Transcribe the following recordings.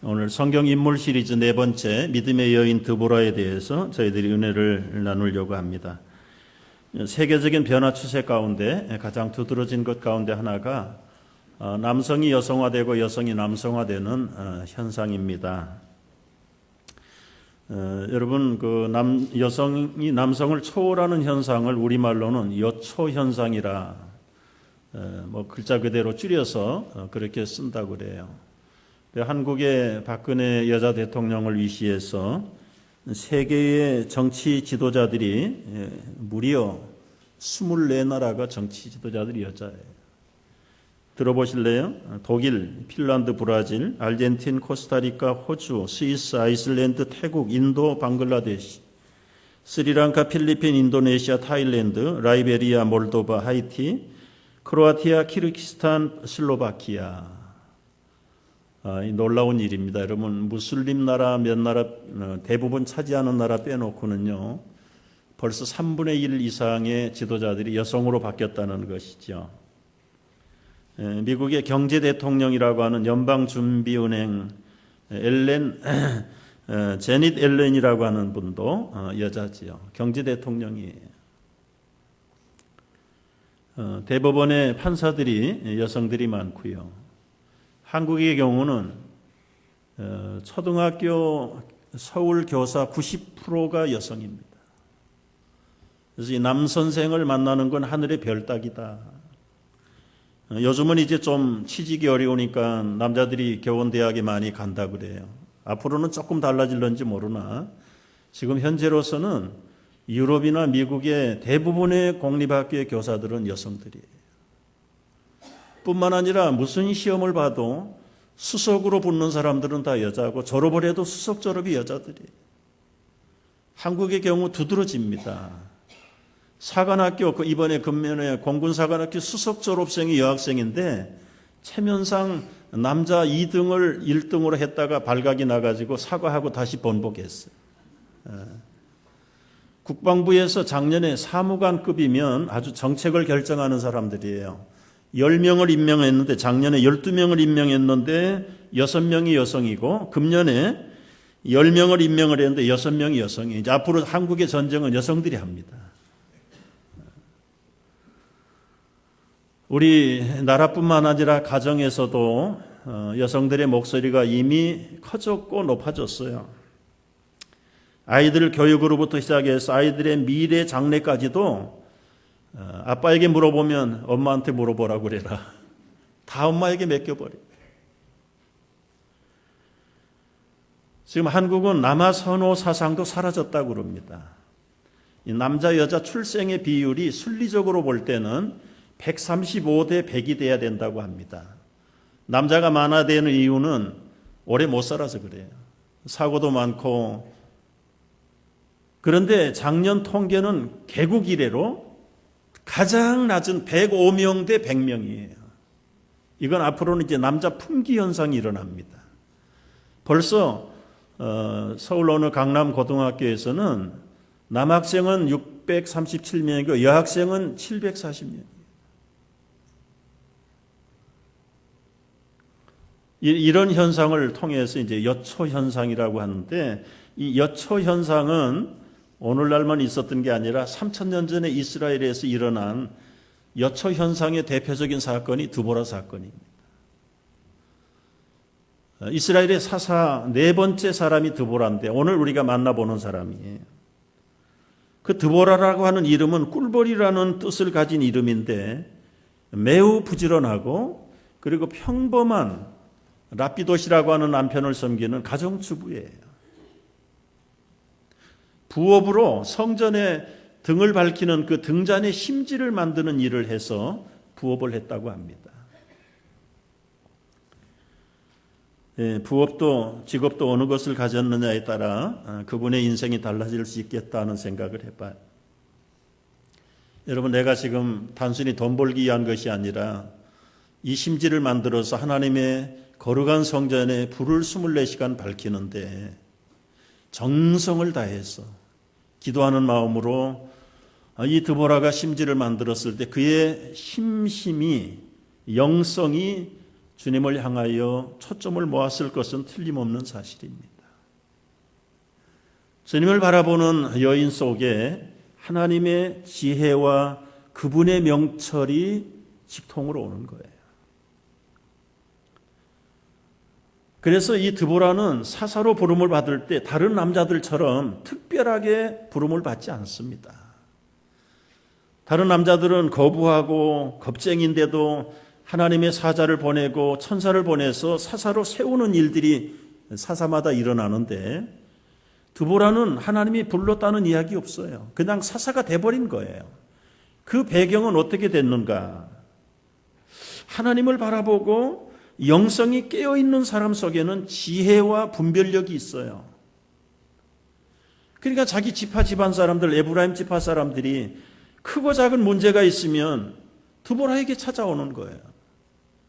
오늘 성경 인물 시리즈 네 번째 믿음의 여인 드보라에 대해서 저희들이 은혜를 나누려고 합니다. 세계적인 변화 추세 가운데 가장 두드러진 것 가운데 하나가 남성이 여성화되고 여성이 남성화되는 현상입니다. 여러분, 여성이 남성을 초월하는 현상을 우리말로는 여초 현상이라 글자 그대로 줄여서 그렇게 쓴다고 그래요. 한국의 박근혜 여자 대통령을 위시해서 세계의 정치 지도자들이 무려 24나라가 정치 지도자들이 여자예요. 들어보실래요? 독일, 핀란드, 브라질, 아르헨틴, 코스타리카, 호주, 스위스, 아이슬란드, 태국, 인도, 방글라데시, 스리랑카, 필리핀, 인도네시아, 타일랜드, 라이베리아, 몰도바, 하이티, 크로아티아, 키르기스탄, 슬로바키아. 이 놀라운 일입니다. 여러분, 무슬림 나라 몇 나라 대부분 차지하는 나라 빼놓고는요, 벌써 3분의 1 이상의 지도자들이 여성으로 바뀌었다는 것이죠. 미국의 경제 대통령이라고 하는 연방준비은행 제닛 앨런이라고 하는 분도 여자지요. 경제 대통령이에요. 대법원의 판사들이 여성들이 많고요. 한국의 경우는 초등학교 서울 교사 90%가 여성입니다. 그래서 이 남선생을 만나는 건 하늘의 별 따기다. 요즘은 이제 좀 취직이 어려우니까 남자들이 교원대학에 많이 간다 그래요. 앞으로는 조금 달라질런지 모르나 지금 현재로서는 유럽이나 미국의 대부분의 공립학교의 교사들은 여성들이에요. 뿐만 아니라 무슨 시험을 봐도 수석으로 붙는 사람들은 다 여자고 졸업을 해도 수석 졸업이 여자들이에요. 한국의 경우 두드러집니다. 사관학교, 이번에 금년에 공군사관학교 수석 졸업생이 여학생인데 체면상 남자 2등을 1등으로 했다가 발각이 나가지고 사과하고 다시 번복했어요. 국방부에서 작년에 사무관급이면 아주 정책을 결정하는 사람들이에요. 10명을 임명했는데 작년에 12명을 임명했는데 6명이 여성이고 금년에 10명을 임명을 했는데 6명이 여성이에요. 이제 앞으로 한국의 전쟁은 여성들이 합니다. 우리 나라뿐만 아니라 가정에서도 여성들의 목소리가 이미 커졌고 높아졌어요. 아이들 교육으로부터 시작해서 아이들의 미래 장래까지도 아빠에게 물어보면 엄마한테 물어보라고 그래라. 다 엄마에게 맡겨버려. 지금 한국은 남아선호 사상도 사라졌다고 그럽니다. 이 남자 여자 출생의 비율이 순리적으로 볼 때는 135대 100이 돼야 된다고 합니다. 남자가 많아지는 이유는 오래 못 살아서 그래요. 사고도 많고. 그런데 작년 통계는 개국 이래로 가장 낮은 105명 대 100명이에요. 이건 앞으로는 이제 남자 품귀 현상이 일어납니다. 벌써 서울 어느 강남 고등학교에서는 남학생은 637명이고 여학생은 740명. 이런 현상을 통해서 이제 여초 현상이라고 하는데, 이 여초 현상은 오늘날만 있었던 게 아니라 3000년 전에 이스라엘에서 일어난 여초 현상의 대표적인 사건이 드보라 사건입니다. 이스라엘의 사사 네 번째 사람이 드보라인데 오늘 우리가 만나보는 사람이에요. 그 드보라라고 하는 이름은 꿀벌이라는 뜻을 가진 이름인데 매우 부지런하고 그리고 평범한 라피도시라고 하는 남편을 섬기는 가정주부예요. 부업으로 성전에 등을 밝히는 그 등잔의 심지를 만드는 일을 해서 부업을 했다고 합니다. 부업도 직업도 어느 것을 가졌느냐에 따라 그분의 인생이 달라질 수 있겠다는 생각을 해봐요. 여러분, 내가 지금 단순히 돈 벌기 위한 것이 아니라 이 심지를 만들어서 하나님의 거룩한 성전에 불을 24시간 밝히는데 정성을 다해서 기도하는 마음으로 이 드보라가 심지를 만들었을 때 그의 심심이 영성이 주님을 향하여 초점을 모았을 것은 틀림없는 사실입니다. 주님을 바라보는 여인 속에 하나님의 지혜와 그분의 명철이 직통으로 오는 거예요. 그래서 이 드보라는 사사로 부름을 받을 때 다른 남자들처럼 특별하게 부름을 받지 않습니다. 다른 남자들은 거부하고 겁쟁인데도 하나님의 사자를 보내고 천사를 보내서 사사로 세우는 일들이 사사마다 일어나는데 드보라는 하나님이 불렀다는 이야기 없어요. 그냥 사사가 돼버린 거예요. 그 배경은 어떻게 됐는가? 하나님을 바라보고 영성이 깨어있는 사람 속에는 지혜와 분별력이 있어요. 그러니까 자기 지파 집안 사람들, 에브라임 지파 사람들이 크고 작은 문제가 있으면 드보라에게 찾아오는 거예요.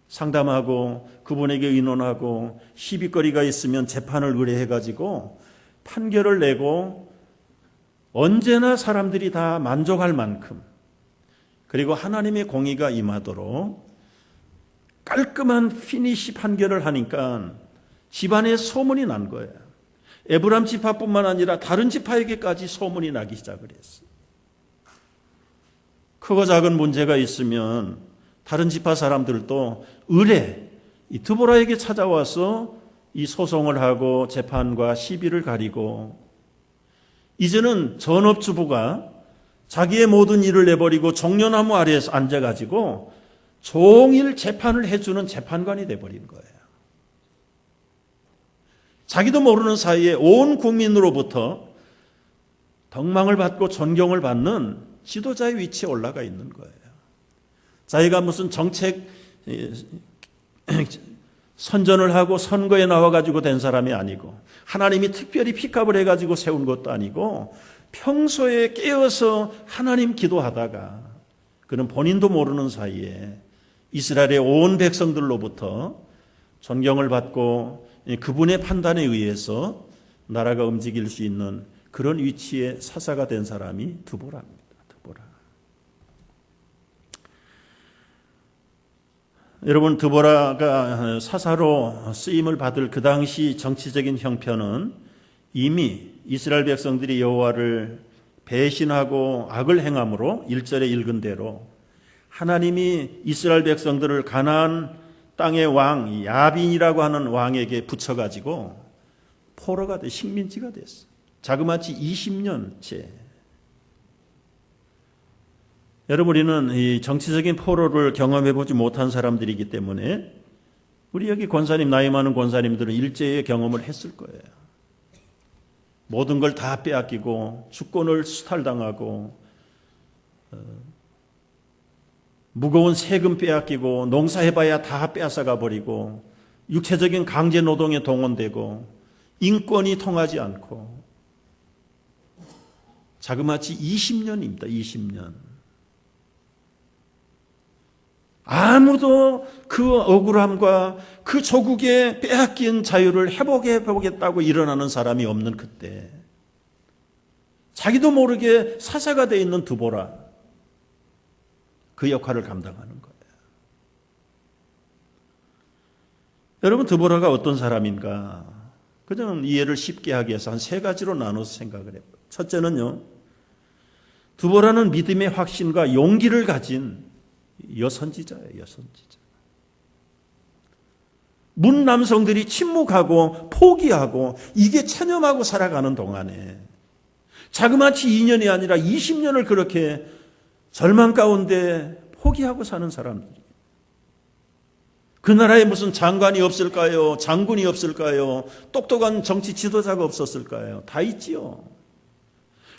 상담하고 그분에게 의논하고 시비거리가 있으면 재판을 의뢰해가지고 판결을 내고 언제나 사람들이 다 만족할 만큼 그리고 하나님의 공의가 임하도록 깔끔한 피니시 판결을 하니까 집안에 소문이 난 거예요. 에브라임 지파뿐만 아니라 다른 지파에게까지 소문이 나기 시작을 했어요. 크고 작은 문제가 있으면 다른 지파 사람들도 의뢰, 이 드보라에게 찾아와서 이 소송을 하고 재판과 시비를 가리고 이제는 전업주부가 자기의 모든 일을 내버리고 종려나무 아래에서 앉아가지고 종일 재판을 해주는 재판관이 돼버린 거예요. 자기도 모르는 사이에 온 국민으로부터 덕망을 받고 존경을 받는 지도자의 위치에 올라가 있는 거예요. 자기가 무슨 정책 선전을 하고 선거에 나와가지고 된 사람이 아니고 하나님이 특별히 픽업을 해가지고 세운 것도 아니고 평소에 깨어서 하나님 기도하다가 그는 본인도 모르는 사이에 이스라엘의 온 백성들로부터 존경을 받고 그분의 판단에 의해서 나라가 움직일 수 있는 그런 위치에 사사가 된 사람이 드보라입니다. 드보라. 여러분, 드보라가 사사로 쓰임을 받을 그 당시 정치적인 형편은 이미 이스라엘 백성들이 여호와를 배신하고 악을 행함으로 1절에 읽은 대로 하나님이 이스라엘 백성들을 가나안 땅의 왕 야빈이라고 하는 왕에게 붙여가지고 포로가 돼 식민지가 됐어. 자그마치 20년째. 여러분, 우리는 이 정치적인 포로를 경험해보지 못한 사람들이기 때문에 우리 여기 권사님, 나이 많은 권사님들은 일제의 경험을 했을 거예요. 모든 걸 다 빼앗기고 주권을 수탈당하고 무거운 세금 빼앗기고 농사해봐야 다 빼앗아가 버리고 육체적인 강제 노동에 동원되고 인권이 통하지 않고 자그마치 20년입니다. 20년. 아무도 그 억울함과 그 조국의 빼앗긴 자유를 회복해 보겠다고 일어나는 사람이 없는 그때 자기도 모르게 사사가 되어 있는 드보라, 그 역할을 감당하는 거예요. 여러분, 드보라가 어떤 사람인가? 그냥 이해를 쉽게 하기 위해서 한 세 가지로 나눠서 생각을 해봐요. 첫째는요, 드보라는 믿음의 확신과 용기를 가진 여선지자예요. 여선지자. 문 남성들이 침묵하고 포기하고 이게 체념하고 살아가는 동안에 자그마치 2년이 아니라 20년을 그렇게 절망 가운데 포기하고 사는 사람들이. 그 나라에 무슨 장관이 없을까요? 장군이 없을까요? 똑똑한 정치 지도자가 없었을까요? 다 있지요.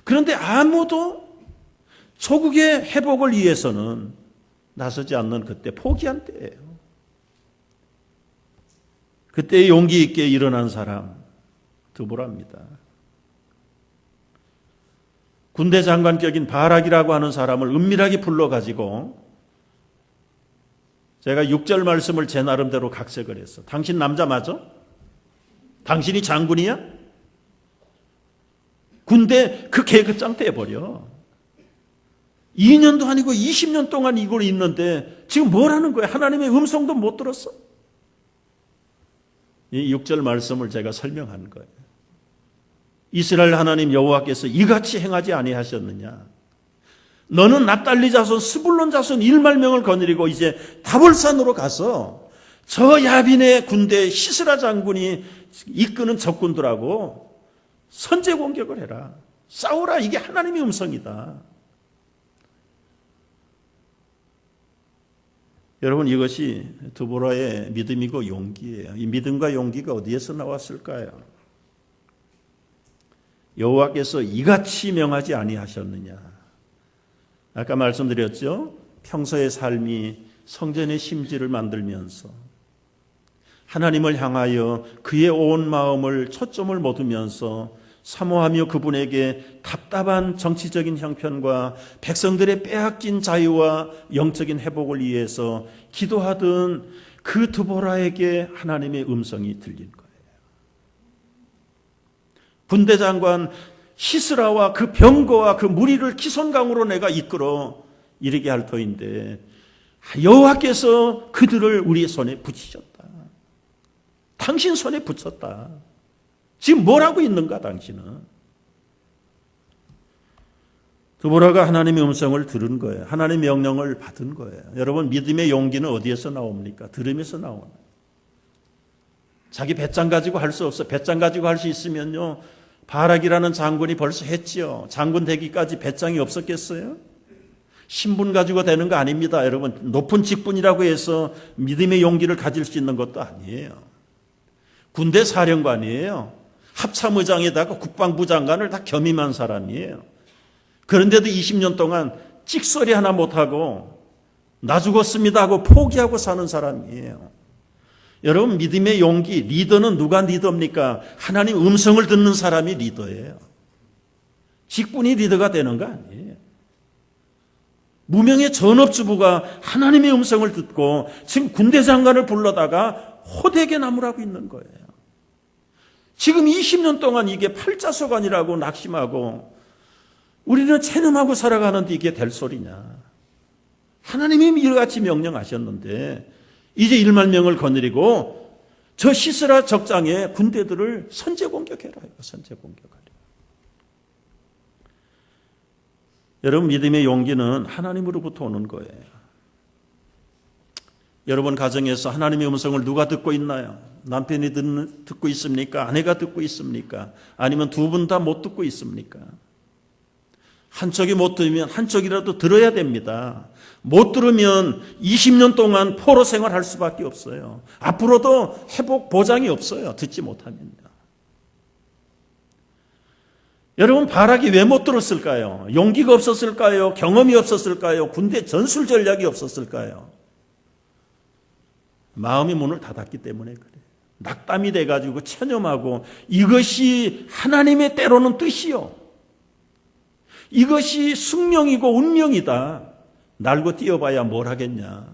그런데 아무도 조국의 회복을 위해서는 나서지 않는 그때 포기한 때예요. 그때 용기 있게 일어난 사람 드보라입니다. 군대 장관격인 바락이라고 하는 사람을 은밀하게 불러가지고 제가 6절 말씀을 제 나름대로 각색을 했어. 당신 남자 맞아? 당신이 장군이야? 군대 그 계급장 떼버려. 2년도 아니고 20년 동안 이걸 있는데 지금 뭘 하는 거야? 하나님의 음성도 못 들었어? 이 6절 말씀을 제가 설명한 거예요. 이스라엘 하나님 여호와께서 이같이 행하지 아니하셨느냐. 너는 납달리 자손 스불론 자손 1만명을 거느리고 이제 다볼산으로 가서 저 야빈의 군대 시스라 장군이 이끄는 적군들하고 선제 공격을 해라. 싸우라. 이게 하나님의 음성이다. 여러분, 이것이 드보라의 믿음이고 용기예요. 이 믿음과 용기가 어디에서 나왔을까요? 여호와께서 이같이 명하지 아니하셨느냐. 아까 말씀드렸죠. 평소의 삶이 성전의 심지를 만들면서 하나님을 향하여 그의 온 마음을 초점을 모두면서 사모하며 그분에게 답답한 정치적인 형편과 백성들의 빼앗긴 자유와 영적인 회복을 위해서 기도하던 그 드보라에게 하나님의 음성이 들린 거예요. 군대 장관 시스라와 그 병거와 그 무리를 기손강으로 내가 이끌어 이르게 할 터인데 여호와께서 그들을 우리의 손에 붙이셨다. 당신 손에 붙였다. 지금 뭘 하고 있는가 당신은? 드보라가 하나님의 음성을 들은 거예요. 하나님의 명령을 받은 거예요. 여러분, 믿음의 용기는 어디에서 나옵니까? 들음에서 나오는. 자기 배짱 가지고 할 수 없어. 배짱 가지고 할 수 있으면요, 바락이라는 장군이 벌써 했지요. 장군 되기까지 배짱이 없었겠어요? 신분 가지고 되는 거 아닙니다. 여러분, 높은 직분이라고 해서 믿음의 용기를 가질 수 있는 것도 아니에요. 군대 사령관이에요. 합참의장에다가 국방부 장관을 다 겸임한 사람이에요. 그런데도 20년 동안 찍소리 하나 못하고 나 죽었습니다 하고 포기하고 사는 사람이에요. 여러분, 믿음의 용기, 리더는 누가 리더입니까? 하나님 음성을 듣는 사람이 리더예요. 직분이 리더가 되는 거 아니에요. 무명의 전업주부가 하나님의 음성을 듣고 지금 군대 장관을 불러다가 호되게 나무라고 있는 거예요. 지금 20년 동안 이게 팔자소관이라고 낙심하고 우리는 체념하고 살아가는데 이게 될 소리냐. 하나님이 이같이 명령하셨는데 이제 1만 명을 거느리고 저 시스라 적장의 군대들을 선제 공격해라. 선제 공격하라. 여러분, 믿음의 용기는 하나님으로부터 오는 거예요. 여러분 가정에서 하나님의 음성을 누가 듣고 있나요? 남편이 듣고 있습니까? 아내가 듣고 있습니까? 아니면 두 분 다 못 듣고 있습니까? 한쪽이 못 들으면 한쪽이라도 들어야 됩니다. 못 들으면 20년 동안 포로 생활할 수밖에 없어요. 앞으로도 회복 보장이 없어요. 듣지 못하면요. 여러분, 바락이 왜 못 들었을까요? 용기가 없었을까요? 경험이 없었을까요? 군대 전술 전략이 없었을까요? 마음이 문을 닫았기 때문에 그래요. 낙담이 돼가지고 체념하고 이것이 하나님의 때로는 뜻이요. 이것이 숙명이고 운명이다. 날고 뛰어봐야 뭘 하겠냐.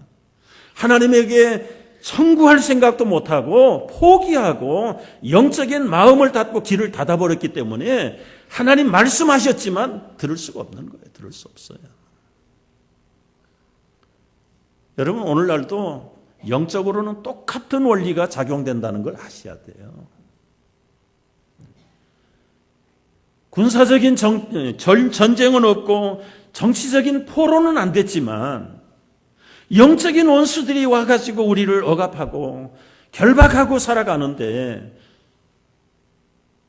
하나님에게 청구할 생각도 못하고 포기하고 영적인 마음을 닫고 길을 닫아버렸기 때문에 하나님 말씀하셨지만 들을 수가 없는 거예요. 들을 수 없어요. 여러분, 오늘날도 영적으로는 똑같은 원리가 작용된다는 걸 아셔야 돼요. 군사적인 전쟁은 없고 정치적인 포로는 안 됐지만 영적인 원수들이 와가지고 우리를 억압하고 결박하고 살아가는데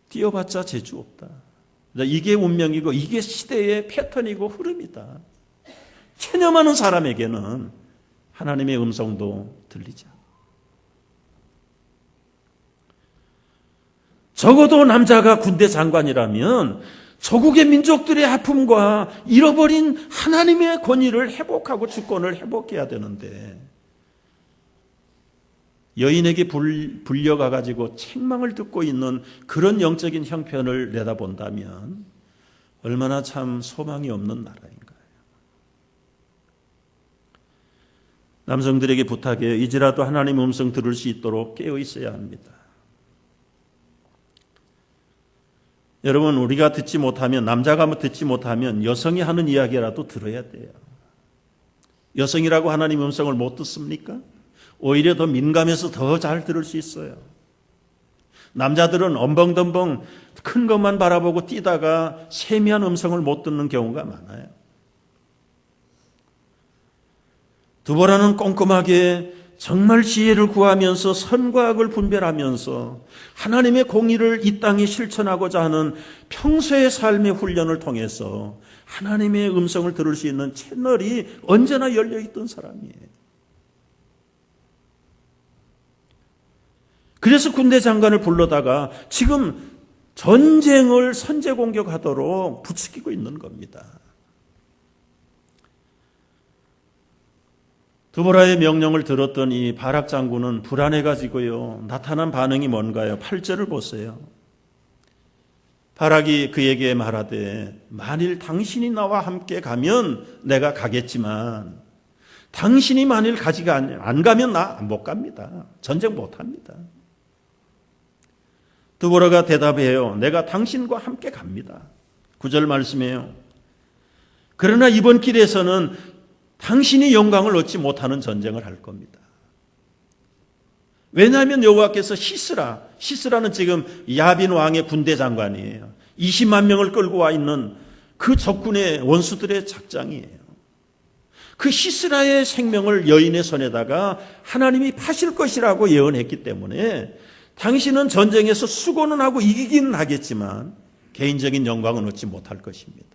뛰어봤자 재주 없다. 이게 운명이고 이게 시대의 패턴이고 흐름이다. 체념하는 사람에게는 하나님의 음성도 들리지 않아. 적어도 남자가 군대 장관이라면 조국의 민족들의 아픔과 잃어버린 하나님의 권위를 회복하고 주권을 회복해야 되는데 여인에게 불려가가지고 책망을 듣고 있는 그런 영적인 형편을 내다본다면 얼마나 참 소망이 없는 나라인가요? 남성들에게 부탁해요. 이제라도 하나님 음성 들을 수 있도록 깨어 있어야 합니다. 여러분, 우리가 듣지 못하면, 남자가 듣지 못하면 여성이 하는 이야기라도 들어야 돼요. 여성이라고 하나님 음성을 못 듣습니까? 오히려 더 민감해서 더 잘 들을 수 있어요. 남자들은 엄벙덤벙 큰 것만 바라보고 뛰다가 세미한 음성을 못 듣는 경우가 많아요. 드보라는 꼼꼼하게 정말 지혜를 구하면서 선과 악을 분별하면서 하나님의 공의를 이 땅에 실천하고자 하는 평소의 삶의 훈련을 통해서 하나님의 음성을 들을 수 있는 채널이 언제나 열려있던 사람이에요. 그래서 군대 장관을 불러다가 지금 전쟁을 선제 공격하도록 부추기고 있는 겁니다. 드보라의 명령을 들었던 이 바락 장군은 불안해가지고요. 나타난 반응이 뭔가요? 8절을 보세요. 바락이 그에게 말하되 만일 당신이 나와 함께 가면 내가 가겠지만 당신이 만일 가지가 안 가면 나 못 갑니다. 전쟁 못 합니다. 드보라가 대답해요. 내가 당신과 함께 갑니다. 9절 말씀이에요. 그러나 이번 길에서는 당신이 영광을 얻지 못하는 전쟁을 할 겁니다. 왜냐하면 여호와께서 시스라는 지금 야빈 왕의 군대 장관이에요. 20만 명을 끌고 와 있는 그 적군의 원수들의 작장이에요. 그 시스라의 생명을 여인의 손에다가 하나님이 파실 것이라고 예언했기 때문에 당신은 전쟁에서 수고는 하고 이기기는 하겠지만 개인적인 영광은 얻지 못할 것입니다.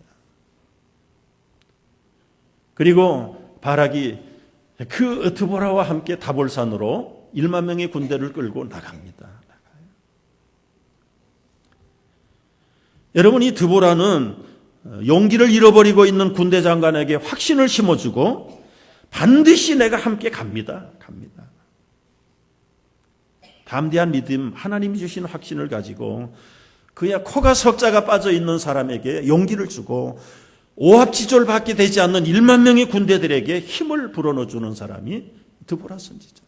그리고 바락이 그 드보라와 함께 다볼산으로 1만 명의 군대를 끌고 나갑니다. 여러분, 이 드보라는 용기를 잃어버리고 있는 군대 장관에게 확신을 심어주고 반드시 내가 함께 갑니다. 담대한 믿음, 하나님이 주신 확신을 가지고 그야 코가 석자가 빠져 있는 사람에게 용기를 주고 오합지졸밖에 되지 않는 1만 명의 군대들에게 힘을 불어넣어주는 사람이 드보라 선지자입니다.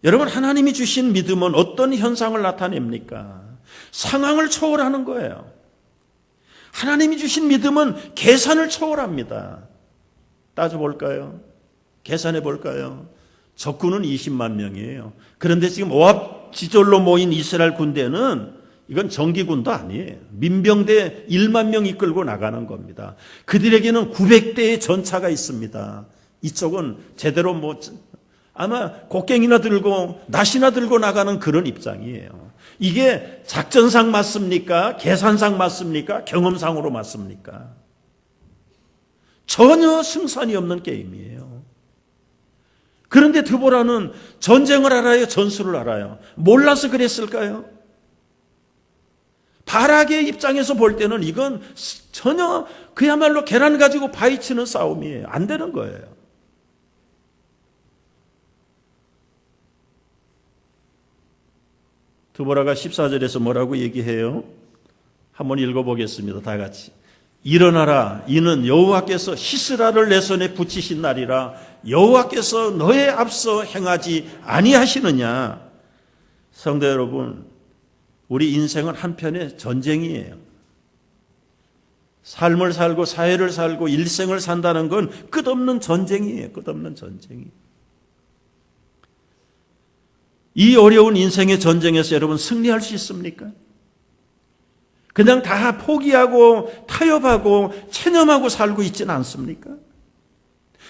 여러분, 하나님이 주신 믿음은 어떤 현상을 나타냅니까? 상황을 초월하는 거예요. 하나님이 주신 믿음은 계산을 초월합니다. 따져볼까요? 계산해 볼까요? 적군은 20만 명이에요. 그런데 지금 오합지졸로 모인 이스라엘 군대는 이건 정기군도 아니에요. 민병대 1만 명 이끌고 나가는 겁니다. 그들에게는 900대의 전차가 있습니다. 이쪽은 제대로 아마 곡괭이나 들고 낫이나 들고 나가는 그런 입장이에요. 이게 작전상 맞습니까? 계산상 맞습니까? 경험상으로 맞습니까? 전혀 승산이 없는 게임이에요. 그런데 드보라는 전쟁을 알아요? 전술을 알아요? 몰라서 그랬을까요? 바락의 입장에서 볼 때는 이건 전혀 그야말로 계란 가지고 파헤치는 싸움이에요. 안 되는 거예요. 드보라가 14절에서 뭐라고 얘기해요? 한번 읽어보겠습니다. 다 같이. 일어나라. 이는 여호와께서 시스라를 내 손에 붙이신 날이라. 여호와께서 너의 앞서 행하지 아니하시느냐. 성도 여러분, 우리 인생은 한편의 전쟁이에요. 삶을 살고 사회를 살고 일생을 산다는 건 끝없는 전쟁이에요. 끝없는 전쟁이. 이 어려운 인생의 전쟁에서 여러분 승리할 수 있습니까? 그냥 다 포기하고 타협하고 체념하고 살고 있지는 않습니까?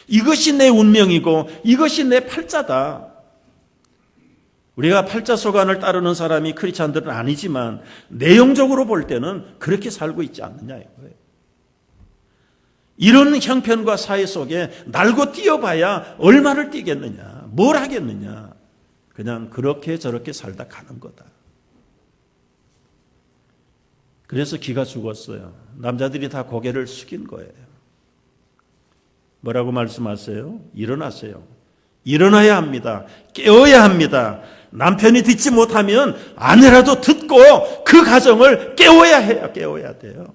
이것이 내 운명이고 이것이 내 팔자다. 우리가 팔자소관을 따르는 사람이 크리스찬들은 아니지만 내용적으로 볼 때는 그렇게 살고 있지 않느냐 이거예요. 이런 형편과 사회 속에 날고 뛰어봐야 얼마를 뛰겠느냐, 뭘 하겠느냐. 그냥 그렇게 저렇게 살다 가는 거다. 그래서 기가 죽었어요. 남자들이 다 고개를 숙인 거예요. 뭐라고 말씀하세요? 일어나세요. 일어나야 합니다. 깨워야 합니다. 남편이 듣지 못하면 아내라도 듣고 그 가정을 깨워야 해요. 깨워야 돼요.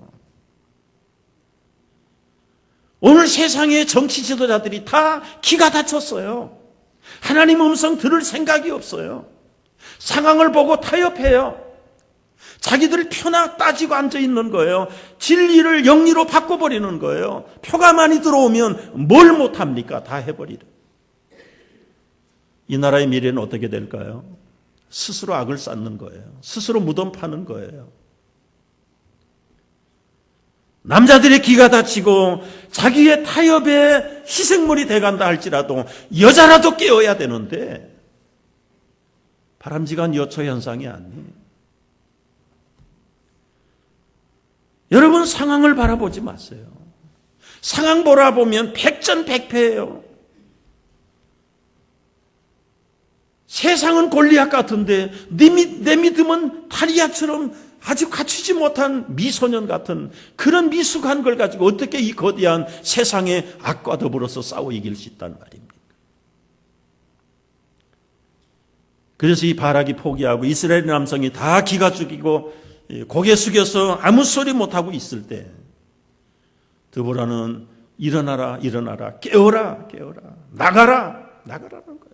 오늘 세상의 정치 지도자들이 다 기가 다쳤어요. 하나님 음성 들을 생각이 없어요. 상황을 보고 타협해요. 자기들 표나 따지고 앉아있는 거예요. 진리를 영리로 바꿔버리는 거예요. 표가 많이 들어오면 뭘 못합니까? 다 해버리려. 이 나라의 미래는 어떻게 될까요? 스스로 악을 쌓는 거예요. 스스로 무덤 파는 거예요. 남자들의 기가 다치고 자기의 타협에 희생물이 돼간다 할지라도 여자라도 깨어야 되는데 바람직한 여초 현상이 아니에요. 여러분, 상황을 바라보지 마세요. 상황 바라보면 백전백패예요. 세상은 골리앗 같은데 내 믿음은 다리아처럼 아주 갖추지 못한 미소년 같은 그런 미숙한 걸 가지고 어떻게 이 거대한 세상의 악과 더불어서 싸워 이길 수 있단 말입니까? 그래서 이 바락이 포기하고 이스라엘 남성이 다 기가 죽이고 고개 숙여서 아무 소리 못하고 있을 때 드보라는 일어나라 일어나라 깨어라 깨어라 나가라는 거예요.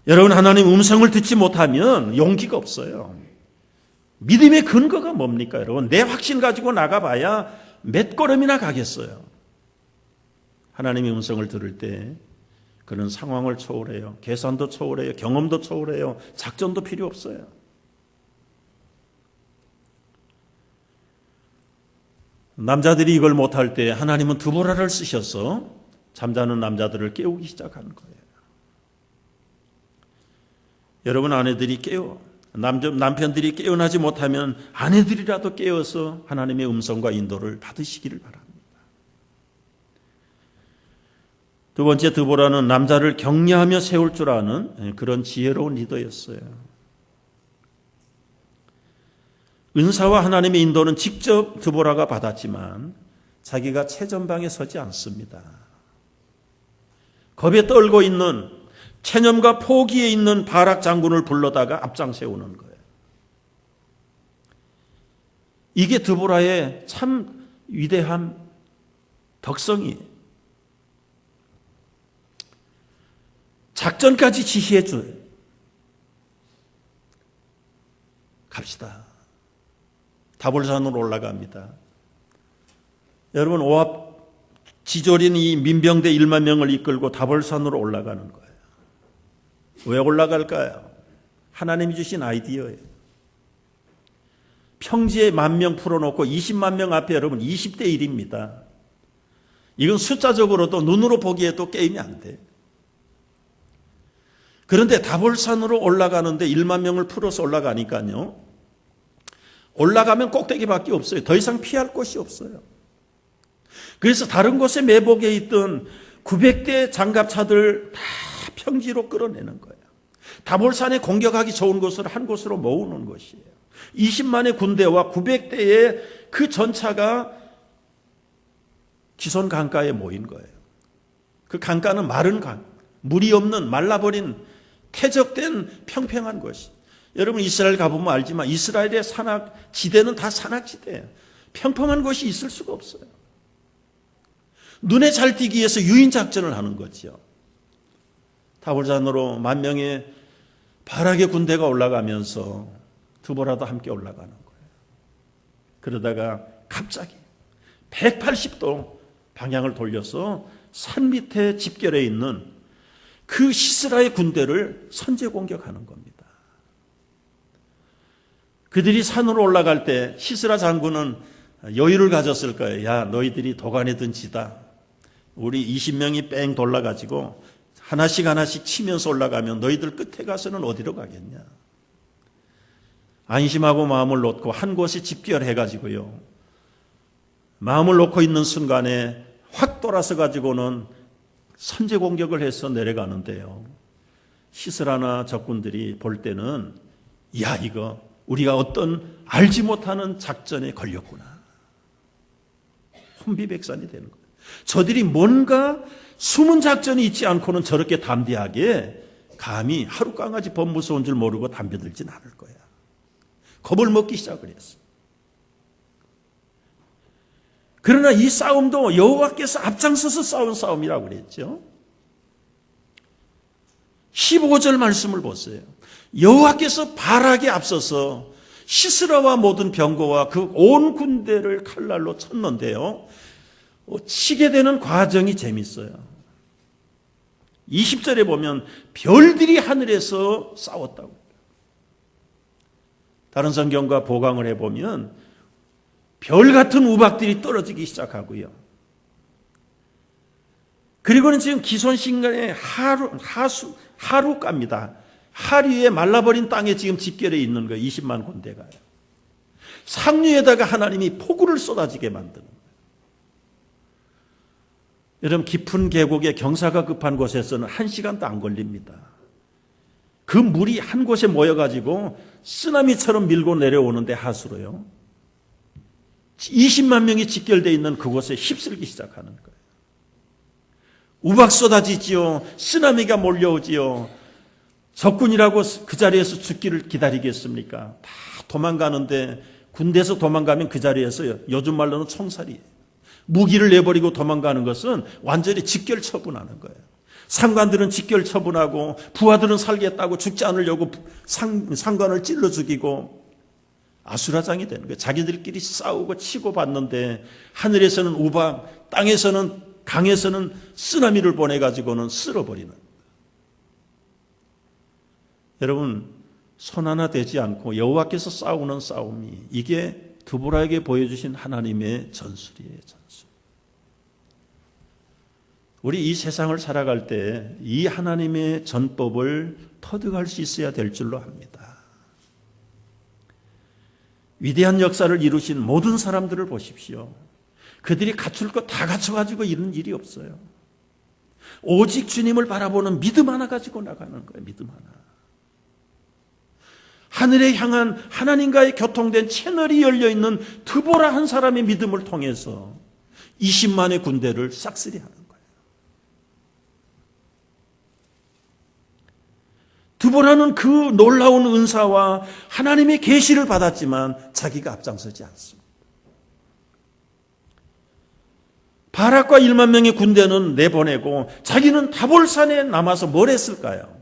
여러분, 하나님 음성을 듣지 못하면 용기가 없어요. 믿음의 근거가 뭡니까, 여러분? 내 확신 가지고 나가봐야 몇 걸음이나 가겠어요. 하나님의 음성을 들을 때 그런 상황을 초월해요. 계산도 초월해요. 경험도 초월해요. 작전도 필요 없어요. 남자들이 이걸 못할 때 하나님은 드보라를 쓰셔서 잠자는 남자들을 깨우기 시작하는 거예요. 여러분, 아내들이 남편들이 깨어나지 못하면 아내들이라도 깨어서 하나님의 음성과 인도를 받으시기를 바랍니다. 두 번째, 드보라는 남자를 격려하며 세울 줄 아는 그런 지혜로운 리더였어요. 은사와 하나님의 인도는 직접 드보라가 받았지만 자기가 최전방에 서지 않습니다. 겁에 떨고 있는 체념과 포기에 있는 바락 장군을 불러다가 앞장 세우는 거예요. 이게 드보라의 참 위대한 덕성이에요. 작전까지 지시해 줘요. 갑시다. 다볼산으로 올라갑니다. 여러분, 오합 지졸인 이 민병대 1만 명을 이끌고 다볼산으로 올라가는 거예요. 왜 올라갈까요? 하나님이 주신 아이디어예요. 평지에 10,000명 풀어놓고 20만 명 앞에 여러분 20대 1입니다. 이건 숫자적으로도 눈으로 보기에도 게임이 안 돼. 그런데 다볼산으로 올라가는데 1만 명을 풀어서 올라가니까요. 올라가면 꼭대기밖에 없어요. 더 이상 피할 곳이 없어요. 그래서 다른 곳에 매복해 있던 900대 장갑차들 다 평지로 끌어내는 거예요. 다볼산에 공격하기 좋은 곳을 한 곳으로 모으는 것이에요. 20만의 군대와 900대의 그 전차가 기손 강가에 모인 거예요. 그 강가는 마른 강, 물이 없는 말라버린 퇴적된 평평한 곳이. 여러분, 이스라엘 가보면 알지만 이스라엘의 산악지대는 다 산악지대예요. 평평한 곳이 있을 수가 없어요. 눈에 잘 띄기 위해서 유인작전을 하는 거죠. 다볼산으로 10,000명의 바락의 군대가 올라가면서 드보라도 함께 올라가는 거예요. 그러다가 갑자기 180도 방향을 돌려서 산 밑에 집결해 있는 그 시스라의 군대를 선제 공격하는 겁니다. 그들이 산으로 올라갈 때 시스라 장군은 여유를 가졌을 거예요. 야, 너희들이 도간에 지다. 우리 20명이 뺑 돌아가지고 하나씩 치면서 올라가면 너희들 끝에 가서는 어디로 가겠냐. 안심하고 마음을 놓고 한 곳에 집결해가지고요. 마음을 놓고 있는 순간에 확 돌아서 가지고는 선제 공격을 해서 내려가는데요. 시스라나 적군들이 볼 때는 야, 이거 우리가 어떤 알지 못하는 작전에 걸렸구나. 혼비백산이 되는 거예요. 저들이 뭔가 숨은 작전이 있지 않고는 저렇게 담대하게 감히 하루 강아지 법 무서운 줄 모르고 담벼들진 않을 거야. 겁을 먹기 시작을 했어. 그러나 이 싸움도 여호와께서 앞장서서 싸운 싸움이라고 그랬죠. 15절 말씀을 보세요. 여호와께서 바락에 앞서서 시스라와 모든 병거와 그 온 군대를 칼날로 쳤는데요. 치게 되는 과정이 재밌어요. 20절에 보면 별들이 하늘에서 싸웠다고. 다른 성경과 보강을 해보면 별 같은 우박들이 떨어지기 시작하고요. 그리고는 지금 기손신간의 하루가입니다. 하류에 말라버린 땅에 지금 집결해 있는 거예요. 20만 군대가요. 상류에다가 하나님이 폭우를 쏟아지게 만드는 거예요. 여러분, 깊은 계곡에 경사가 급한 곳에서는 1시간도 안 걸립니다. 그 물이 한 곳에 모여가지고 쓰나미처럼 밀고 내려오는데 하수로요. 20만 명이 집결되어 있는 그곳에 휩쓸기 시작하는 거예요. 우박 쏟아지지요. 쓰나미가 몰려오지요. 적군이라고 그 자리에서 죽기를 기다리겠습니까? 다 도망가는데 군대에서 도망가면 그 자리에서 요즘 말로는 총살이에요. 무기를 내버리고 도망가는 것은 완전히 직결 처분하는 거예요. 상관들은 직결 처분하고 부하들은 살겠다고 죽지 않으려고 상관을 찔러 죽이고 아수라장이 되는 거예요. 자기들끼리 싸우고 치고 받는데 하늘에서는 우박, 땅에서는 강에서는 쓰나미를 보내가지고는 쓸어버리는 거예요. 여러분, 손 하나 대지 않고 여호와께서 싸우는 싸움이 이게 드보라에게 보여주신 하나님의 전술이에요. 전술. 우리 이 세상을 살아갈 때 이 하나님의 전법을 터득할 수 있어야 될 줄로 합니다. 위대한 역사를 이루신 모든 사람들을 보십시오. 그들이 갖출 것 다 갖춰가지고 이런 일이 없어요. 오직 주님을 바라보는 믿음 하나 가지고 나가는 거예요. 믿음 하나. 하늘에 향한 하나님과의 교통된 채널이 열려있는 드보라 한 사람의 믿음을 통해서 20만의 군대를 싹쓸이하는 거예요. 드보라는 그 놀라운 은사와 하나님의 계시를 받았지만 자기가 앞장서지 않습니다. 바락과 1만 명의 군대는 내보내고 자기는 다볼산에 남아서 뭘 했을까요?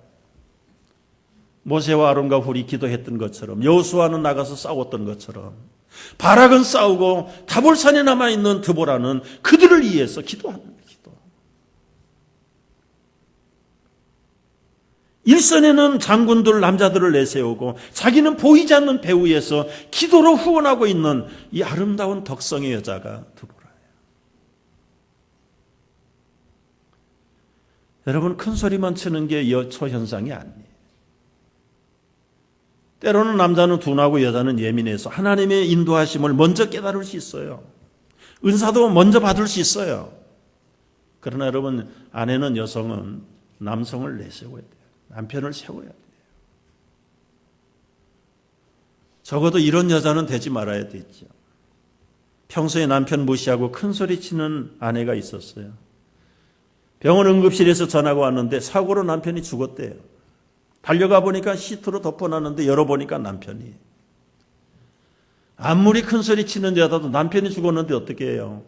모세와 아론과 훌이 기도했던 것처럼, 여호수아는 나가서 싸웠던 것처럼, 바락은 싸우고 다볼산에 남아있는 드보라는 그들을 위해서 기도하는 거예요. 기도. 일선에는 장군들, 남자들을 내세우고 자기는 보이지 않는 배 위에서 기도로 후원하고 있는 이 아름다운 덕성의 여자가 드보라예요. 여러분, 큰 소리만 치는 게 여초 현상이 아니에요. 때로는 남자는 둔하고 여자는 예민해서 하나님의 인도하심을 먼저 깨달을 수 있어요. 은사도 먼저 받을 수 있어요. 그러나 여러분, 아내는, 여성은 남성을 내세워야 돼요. 남편을 세워야 돼요. 적어도 이런 여자는 되지 말아야 되죠. 평소에 남편 무시하고 큰 소리 치는 아내가 있었어요. 병원 응급실에서 전화가 왔는데 사고로 남편이 죽었대요. 달려가 보니까 시트로 덮어놨는데 열어보니까 남편이. 아무리 큰 소리 치는 여자도 남편이 죽었는데 어떻게 해요?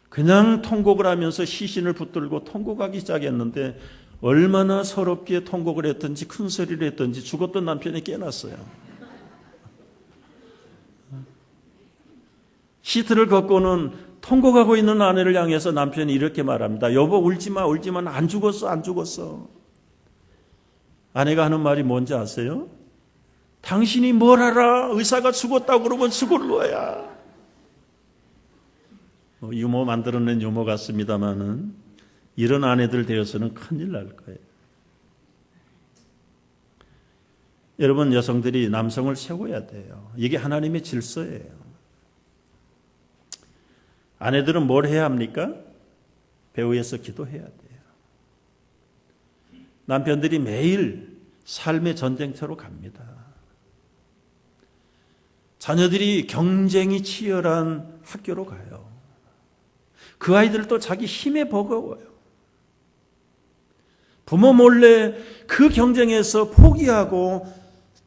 그냥 통곡을 하면서 시신을 붙들고 통곡하기 시작했는데 얼마나 서럽게 통곡을 했든지 큰 소리를 했든지 죽었던 남편이 깨났어요. 시트를 걷고는 통곡하고 있는 아내를 향해서 남편이 이렇게 말합니다. 여보, 울지마, 울지마. 안 죽었어, 안 죽었어. 아내가 하는 말이 뭔지 아세요? 당신이 뭘 알아? 의사가 죽었다고 그러면 죽을 거야. 유머 만들어낸 유머 같습니다만은 이런 아내들 되어서는 큰일 날 거예요. 여러분, 여성들이 남성을 세워야 돼요. 이게 하나님의 질서예요. 아내들은 뭘 해야 합니까? 배후에서 기도해야 돼요. 남편들이 매일 삶의 전쟁터로 갑니다. 자녀들이 경쟁이 치열한 학교로 가요. 그 아이들도 자기 힘에 버거워요. 부모 몰래 그 경쟁에서 포기하고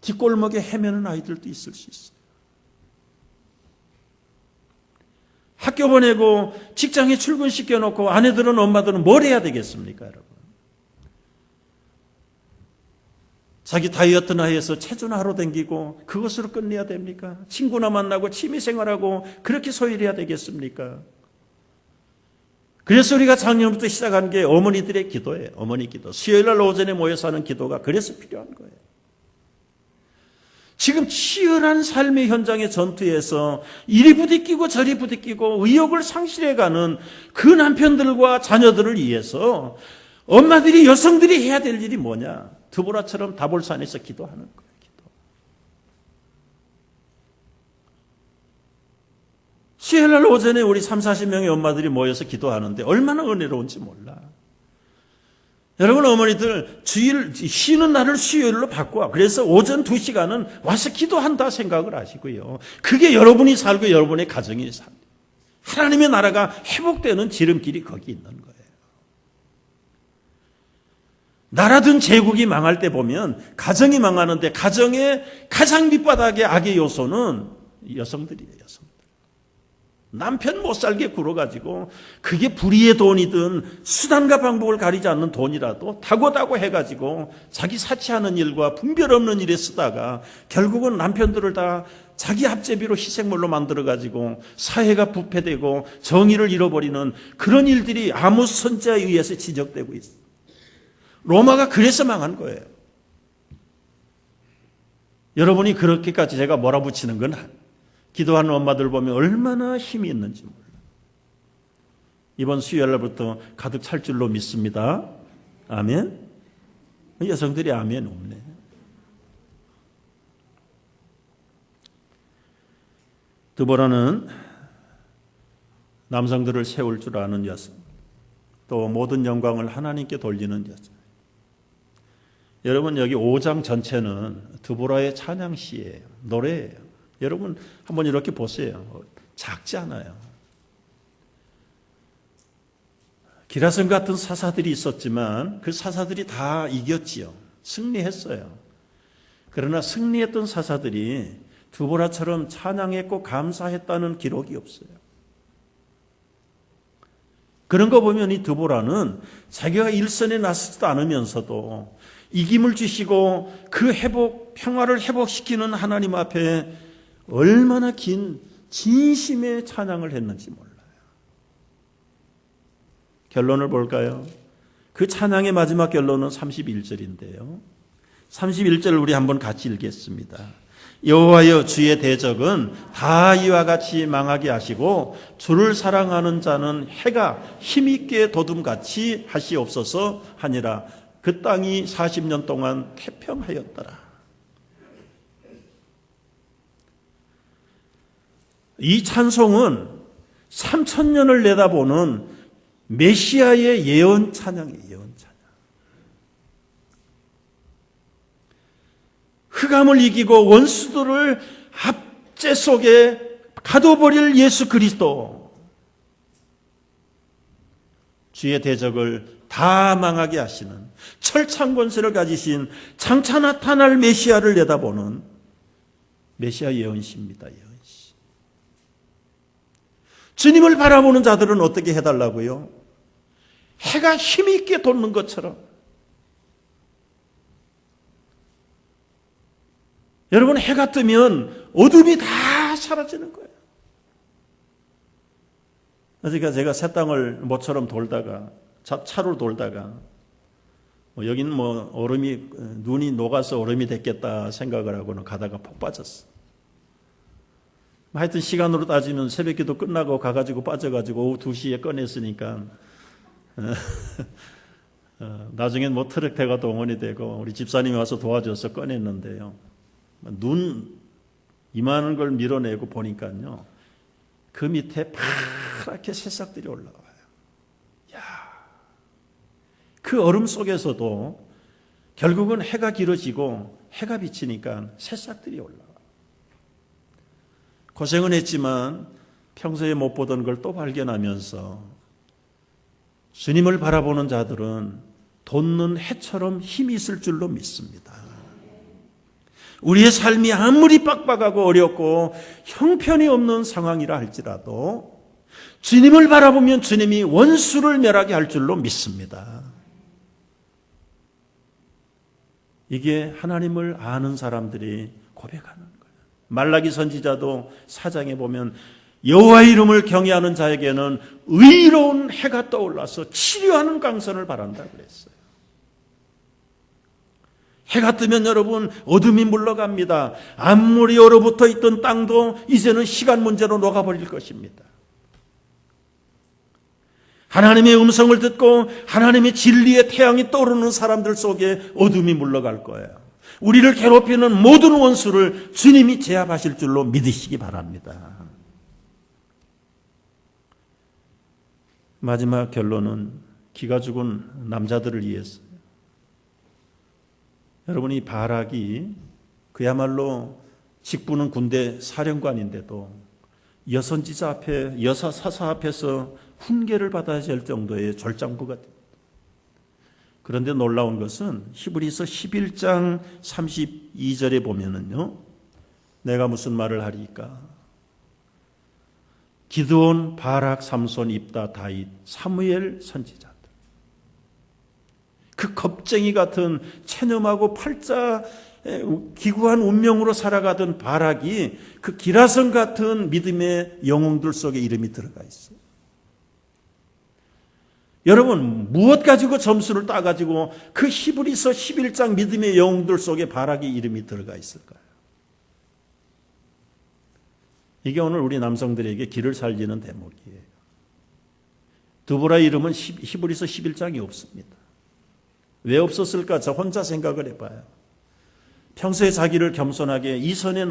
뒷골목에 헤매는 아이들도 있을 수 있어요. 학교 보내고 직장에 출근시켜놓고 아내들은, 엄마들은 뭘 해야 되겠습니까, 여러분? 자기 다이어트나 해서 체조나 하러 다니고 그것으로 끝내야 됩니까? 친구나 만나고 취미생활하고 그렇게 소일해야 되겠습니까? 그래서 우리가 작년부터 시작한 게 어머니들의 기도예요. 어머니 기도. 수요일날 오전에 모여서 하는 기도가 그래서 필요한 거예요. 지금 치열한 삶의 현장의 전투에서 이리 부딪히고 저리 부딪히고 의욕을 상실해가는 그 남편들과 자녀들을 위해서 엄마들이, 여성들이 해야 될 일이 뭐냐? 드보라처럼 다볼산에서 기도하는 거예요. 수요일날 오전에 우리 30-40명의 엄마들이 모여서 기도하는데 얼마나 은혜로운지 몰라. 여러분 어머니들 주일 쉬는 날을 수요일로 바꿔. 그래서 오전 2시간은 와서 기도한다 생각을 하시고요. 그게 여러분이 살고 여러분의 가정이 살고 하나님의 나라가 회복되는 지름길이 거기 있는 거예요. 나라든 제국이 망할 때 보면 가정이 망하는데 가정의 가장 밑바닥의 악의 요소는 여성들이에요. 여성들. 남편 못 살게 굴어가지고 그게 불의의 돈이든 수단과 방법을 가리지 않는 돈이라도 다고다고 해가지고 자기 사치하는 일과 분별 없는 일에 쓰다가 결국은 남편들을 다 자기 합제비로 희생물로 만들어가지고 사회가 부패되고 정의를 잃어버리는 그런 일들이 아무 선자에 의해서 지적되고 있어요. 로마가 그래서 망한 거예요. 여러분이 그렇게까지 제가 몰아붙이는 건 기도하는 엄마들 보면 얼마나 힘이 있는지 몰라요. 이번 수요일날부터 가득 찰 줄로 믿습니다. 아멘. 여성들이 아멘 없네. 드보라는 남성들을 세울 줄 아는 여성, 또 모든 영광을 하나님께 돌리는 여성. 여러분 여기 5장 전체는 드보라의 찬양시예요. 노래예요. 여러분 한번 이렇게 보세요. 작지 않아요. 기라성 같은 사사들이 있었지만 그 사사들이 다 이겼지요. 승리했어요. 그러나 승리했던 사사들이 드보라처럼 찬양했고 감사했다는 기록이 없어요. 그런 거 보면 이 드보라는 자기가 일선에 나서지도 않으면서도 이김을 주시고 그 평화를 회복시키는 하나님 앞에 얼마나 긴 진심의 찬양을 했는지 몰라요. 결론을 볼까요? 그 찬양의 마지막 결론은 31절인데요. 31절을 우리 한번 같이 읽겠습니다. 여호와여 주의 대적은 다 이와 같이 망하게 하시고 주를 사랑하는 자는 해가 힘있게 도둠같이 하시옵소서 하니라. 그 땅이 40년 동안 태평하였더라. 이 찬송은 3000년을 내다보는 메시아의 예언 찬양이에요. 예언 찬양. 흑암을 이기고 원수들을 압제 속에 가둬버릴 예수 그리스도, 주의 대적을 다 망하게 하시는 철창 권세를 가지신 장차 나타날 메시아를 내다보는 메시아 예언시입니다. 예언시. 주님을 바라보는 자들은 어떻게 해달라고요? 해가 힘있게 돋는 것처럼. 여러분 해가 뜨면 어둠이 다 사라지는 거예요. 그러니까 제가 새 땅을 모처럼 돌다가 차로 돌다가 여기는 얼음이 눈이 녹아서 얼음이 됐겠다 생각을 하고는 가다가 폭 빠졌어. 하여튼 시간으로 따지면 새벽기도 끝나고 가가지고 빠져가지고 오후 2시에 꺼냈으니까 나중엔 트럭 대가 동원이 되고 우리 집사님이 와서 도와줘서 꺼냈는데요. 눈 이만한 걸 밀어내고 보니까요. 그 밑에 파랗게 새싹들이 올라와요. 야, 그 얼음 속에서도 결국은 해가 길어지고 해가 비치니까 새싹들이 올라와요. 고생은 했지만 평소에 못 보던 걸 또 발견하면서 주님을 바라보는 자들은 돋는 해처럼 힘이 있을 줄로 믿습니다. 우리의 삶이 아무리 빡빡하고 어렵고 형편이 없는 상황이라 할지라도 주님을 바라보면 주님이 원수를 멸하게 할 줄로 믿습니다. 이게 하나님을 아는 사람들이 고백하는 거예요. 말라기 선지자도 4장에 보면 여호와의 이름을 경외하는 자에게는 의로운 해가 떠올라서 치료하는 강선을 바란다고 그랬어요. 해가 뜨면 여러분 어둠이 물러갑니다. 아무리 얼어붙어 있던 땅도 이제는 시간 문제로 녹아버릴 것입니다. 하나님의 음성을 듣고 하나님의 진리의 태양이 떠오르는 사람들 속에 어둠이 물러갈 거예요. 우리를 괴롭히는 모든 원수를 주님이 제압하실 줄로 믿으시기 바랍니다. 마지막 결론은 기가 죽은 남자들을 위해서. 여러분, 이 바락이 그야말로 직분은 군대 사령관인데도 여선지자 앞에, 여사사사 앞에서 훈계를 받아야 할 정도의 졸장부가 됩니다. 그런데 놀라운 것은 히브리서 11장 32절에 보면은요, 내가 무슨 말을 하리까? 기드온, 바락, 삼손, 입다, 다윗, 사무엘 선지자들. 그 겁쟁이 같은 체념하고 팔자 기구한 운명으로 살아가던 바락이 그 기라성 같은 믿음의 영웅들 속에 이름이 들어가 있어요. 여러분, 무엇 가지고 점수를 따가지고 그 히브리서 11장 믿음의 영웅들 속에 바락의 이름이 들어가 있을까요? 이게 오늘 우리 남성들에게 길을 살리는 대목이에요. 드보라의 이름은 히브리서 11장이 없습니다. 왜 없었을까? 저 혼자 생각을 해봐요. 평소에 자기를 겸손하게 이선의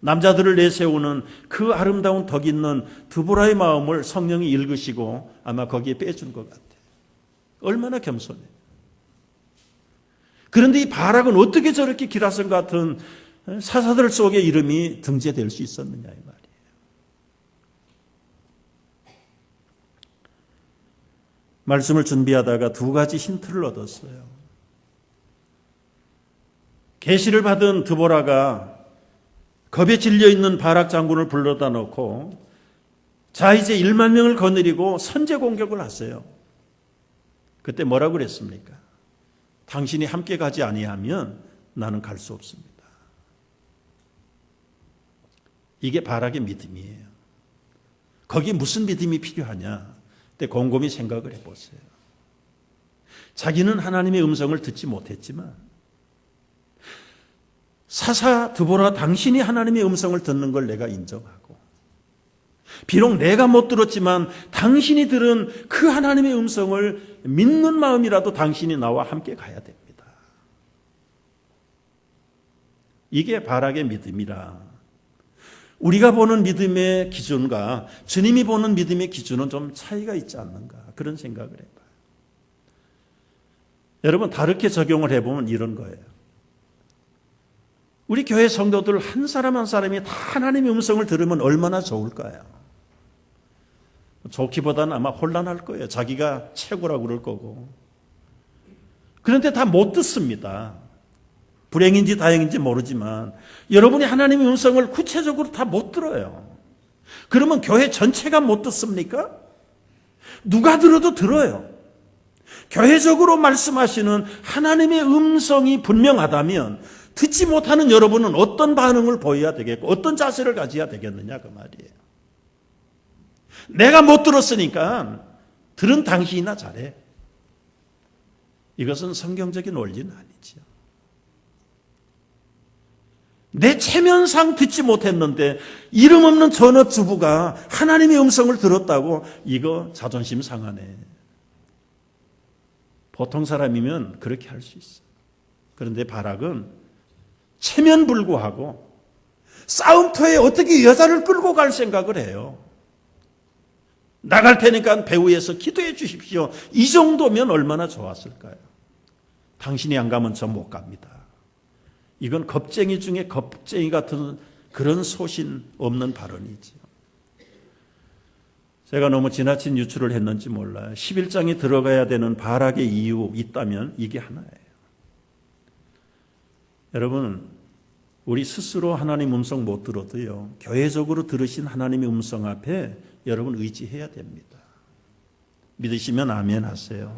남자들을 내세우는 그 아름다운 덕 있는 드보라의 마음을 성령이 읽으시고 아마 거기에 빼준 것 같아요. 얼마나 겸손해요. 그런데 이 바락은 어떻게 저렇게 기라성 같은 사사들 속에 이름이 등재될 수 있었느냐 이 말이에요. 말씀을 준비하다가 두 가지 힌트를 얻었어요. 계시를 받은 드보라가 겁에 질려있는 바락 장군을 불러다 놓고 자 이제 1만 명을 거느리고 선제 공격을 하세요. 그때 뭐라고 그랬습니까? 당신이 함께 가지 아니하면 나는 갈 수 없습니다. 이게 바락의 믿음이에요. 거기에 무슨 믿음이 필요하냐? 그때 곰곰이 생각을 해보세요. 자기는 하나님의 음성을 듣지 못했지만 사사 드보라 당신이 하나님의 음성을 듣는 걸 내가 인정하고 비록 내가 못 들었지만 당신이 들은 그 하나님의 음성을 믿는 마음이라도 당신이 나와 함께 가야 됩니다. 이게 바락의 믿음이라. 우리가 보는 믿음의 기준과 주님이 보는 믿음의 기준은 좀 차이가 있지 않는가 그런 생각을 해봐요. 여러분 다르게 적용을 해보면 이런 거예요. 우리 교회 성도들 한 사람 한 사람이 다 하나님의 음성을 들으면 얼마나 좋을까요? 좋기보다는 아마 혼란할 거예요. 자기가 최고라고 그럴 거고. 그런데 다 못 듣습니다. 불행인지 다행인지 모르지만 여러분이 하나님의 음성을 구체적으로 다 못 들어요. 그러면 교회 전체가 못 듣습니까? 누가 들어도 들어요. 교회적으로 말씀하시는 하나님의 음성이 분명하다면 듣지 못하는 여러분은 어떤 반응을 보여야 되겠고 어떤 자세를 가져야 되겠느냐 그 말이에요. 내가 못 들었으니까 들은 당신이나 잘해. 이것은 성경적인 원리는 아니죠. 내 체면상 듣지 못했는데 이름 없는 전업주부가 하나님의 음성을 들었다고 이거 자존심 상하네. 보통 사람이면 그렇게 할 수 있어요. 그런데 바락은 체면불구하고 싸움터에 어떻게 여자를 끌고 갈 생각을 해요. 나갈 테니까 배후에서 기도해 주십시오. 이 정도면 얼마나 좋았을까요? 당신이 안 가면 저 못 갑니다. 이건 겁쟁이 중에 겁쟁이 같은 그런 소신 없는 발언이지요. 제가 너무 지나친 유출을 했는지 몰라요. 11장에 들어가야 되는 바락의 이유 있다면 이게 하나예요. 여러분, 우리 스스로 하나님 음성 못 들어도요, 교회적으로 들으신 하나님의 음성 앞에 여러분 의지해야 됩니다. 믿으시면 아멘 하세요.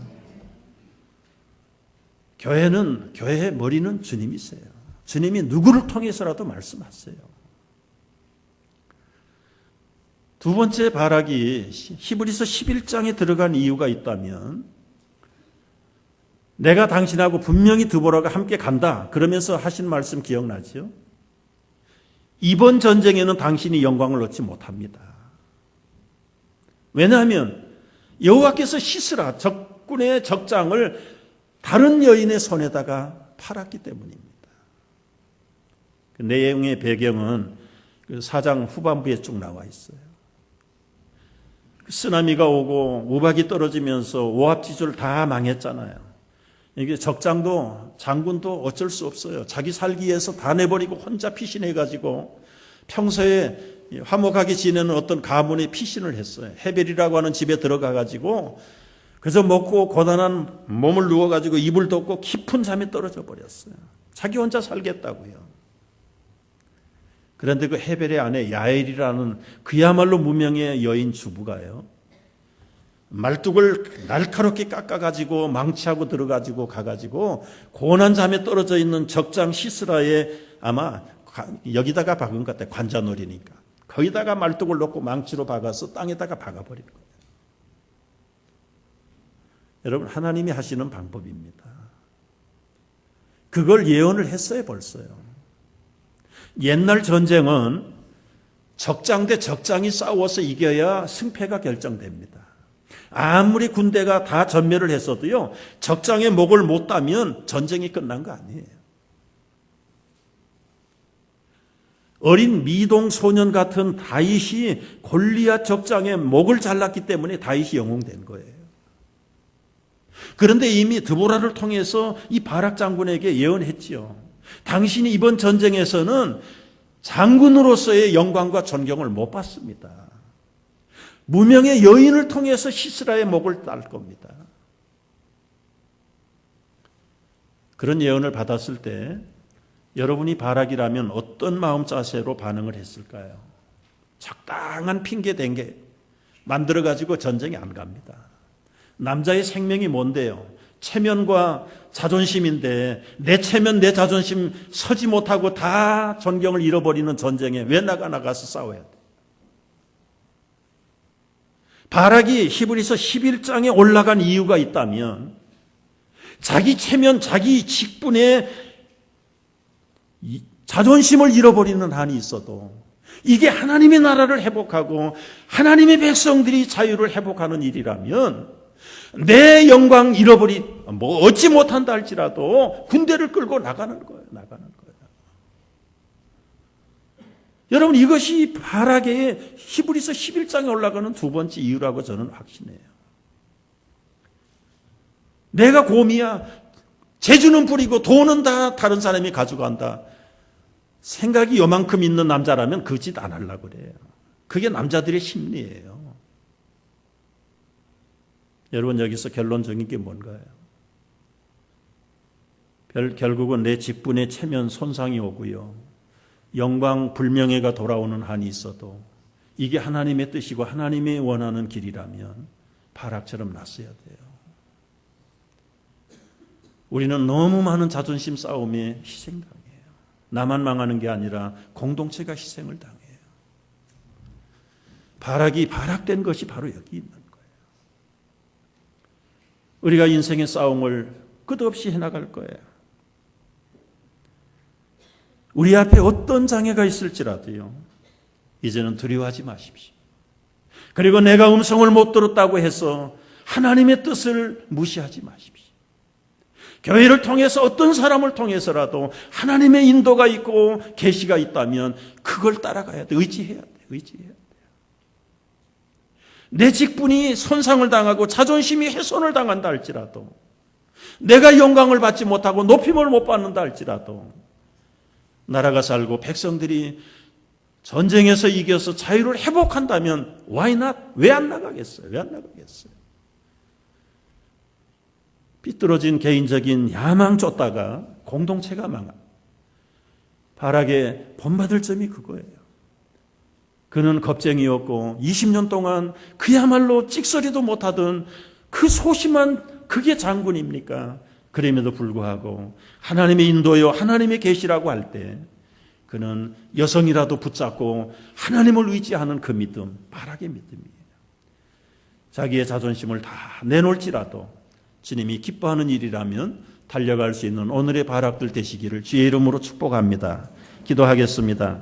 교회의 머리는 주님이세요. 주님이 누구를 통해서라도 말씀하세요. 두 번째 바락이 히브리서 11장에 들어간 이유가 있다면, 내가 당신하고 분명히 드보라가 함께 간다 그러면서 하신 말씀 기억나죠? 이번 전쟁에는 당신이 영광을 얻지 못합니다. 왜냐하면 여호와께서 시스라 적군의 적장을 다른 여인의 손에다가 팔았기 때문입니다. 그 내용의 배경은 그 4장 후반부에 쭉 나와 있어요. 쓰나미가 오고 우박이 떨어지면서 오합지졸 다 망했잖아요. 이게 적장도 장군도 어쩔 수 없어요. 자기 살기 위해서 다 내버리고 혼자 피신해가지고 평소에 화목하게 지내는 어떤 가문에 피신을 했어요. 헤벨이라고 하는 집에 들어가가지고 그저 먹고 고단한 몸을 누워가지고 이불 덮고 깊은 잠에 떨어져 버렸어요. 자기 혼자 살겠다고요. 그런데 그 헤벨의 아내 야엘이라는 그야말로 무명의 여인 주부가요, 말뚝을 날카롭게 깎아가지고 망치하고 들어가지고 가가지고 고난 잠에 떨어져 있는 적장 시스라에 아마 여기다가 박은 것 같아요. 관자놀이니까. 거기다가 말뚝을 놓고 망치로 박아서 땅에다가 박아버린 거예요. 여러분, 하나님이 하시는 방법입니다. 그걸 예언을 했어요, 벌써요. 옛날 전쟁은 적장 대 적장이 싸워서 이겨야 승패가 결정됩니다. 아무리 군대가 다 전멸을 했어도요, 적장의 목을 못 따면 전쟁이 끝난 거 아니에요. 어린 미동 소년 같은 다윗이 골리앗 적장의 목을 잘랐기 때문에 다윗이 영웅된 거예요. 그런데 이미 드보라를 통해서 이 바락 장군에게 예언했지요. 당신이 이번 전쟁에서는 장군으로서의 영광과 존경을 못 받습니다. 무명의 여인을 통해서 시스라의 목을 딸 겁니다. 그런 예언을 받았을 때 여러분이 바락이라면 어떤 마음 자세로 반응을 했을까요? 적당한 핑계 댄 게 만들어가지고 전쟁에 안 갑니다. 남자의 생명이 뭔데요? 체면과 자존심인데 내 체면, 내 자존심 서지 못하고 다 존경을 잃어버리는 전쟁에 왜 나가서 싸워야 돼? 바락이 히브리서 11장에 올라간 이유가 있다면 자기 체면, 자기 직분에 자존심을 잃어버리는 한이 있어도 이게 하나님의 나라를 회복하고 하나님의 백성들이 자유를 회복하는 일이라면 내 영광 얻지 못한다 할지라도 군대를 끌고 나가는 거예요. 여러분, 이것이 바락의 히브리서 11장에 올라가는 두 번째 이유라고 저는 확신해요. 내가 곰이야. 재주는 부리고 돈은 다 다른 사람이 가져간다. 생각이 요만큼 있는 남자라면 그 짓 안 하려고 그래요. 그게 남자들의 심리예요. 여러분, 여기서 결론적인 게 뭔가요? 결국은 내 직분의 체면 손상이 오고요, 영광 불명예가 돌아오는 한이 있어도 이게 하나님의 뜻이고 하나님이 원하는 길이라면 바락처럼 났어야 돼요. 우리는 너무 많은 자존심 싸움에 희생당해요. 나만 망하는 게 아니라 공동체가 희생을 당해요. 바락이 바락된 것이 바로 여기 있는 거예요. 우리가 인생의 싸움을 끝없이 해나갈 거예요. 우리 앞에 어떤 장애가 있을지라도요, 이제는 두려워하지 마십시오. 그리고 내가 음성을 못 들었다고 해서 하나님의 뜻을 무시하지 마십시오. 교회를 통해서 어떤 사람을 통해서라도 하나님의 인도가 있고 계시가 있다면 그걸 따라가야 돼. 의지해야 돼. 내 직분이 손상을 당하고 자존심이 훼손을 당한다 할지라도, 내가 영광을 받지 못하고 높임을 못 받는다 할지라도, 나라가 살고 백성들이 전쟁에서 이겨서 자유를 회복한다면 why not? 왜 안 나가겠어요? 삐뚤어진 개인적인 야망 쫓다가 공동체가 망합니다. 바락의 본받을 점이 그거예요. 그는 겁쟁이였고 20년 동안 그야말로 찍소리도 못하던 그 소심한 그게 장군입니까? 그럼에도 불구하고 하나님의 인도요, 하나님의 계시라고 할 때 그는 여성이라도 붙잡고 하나님을 의지하는 그 믿음, 바락의 믿음이에요. 자기의 자존심을 다 내놓을지라도 주님이 기뻐하는 일이라면 달려갈 수 있는 오늘의 바락들 되시기를 주의 이름으로 축복합니다. 기도하겠습니다.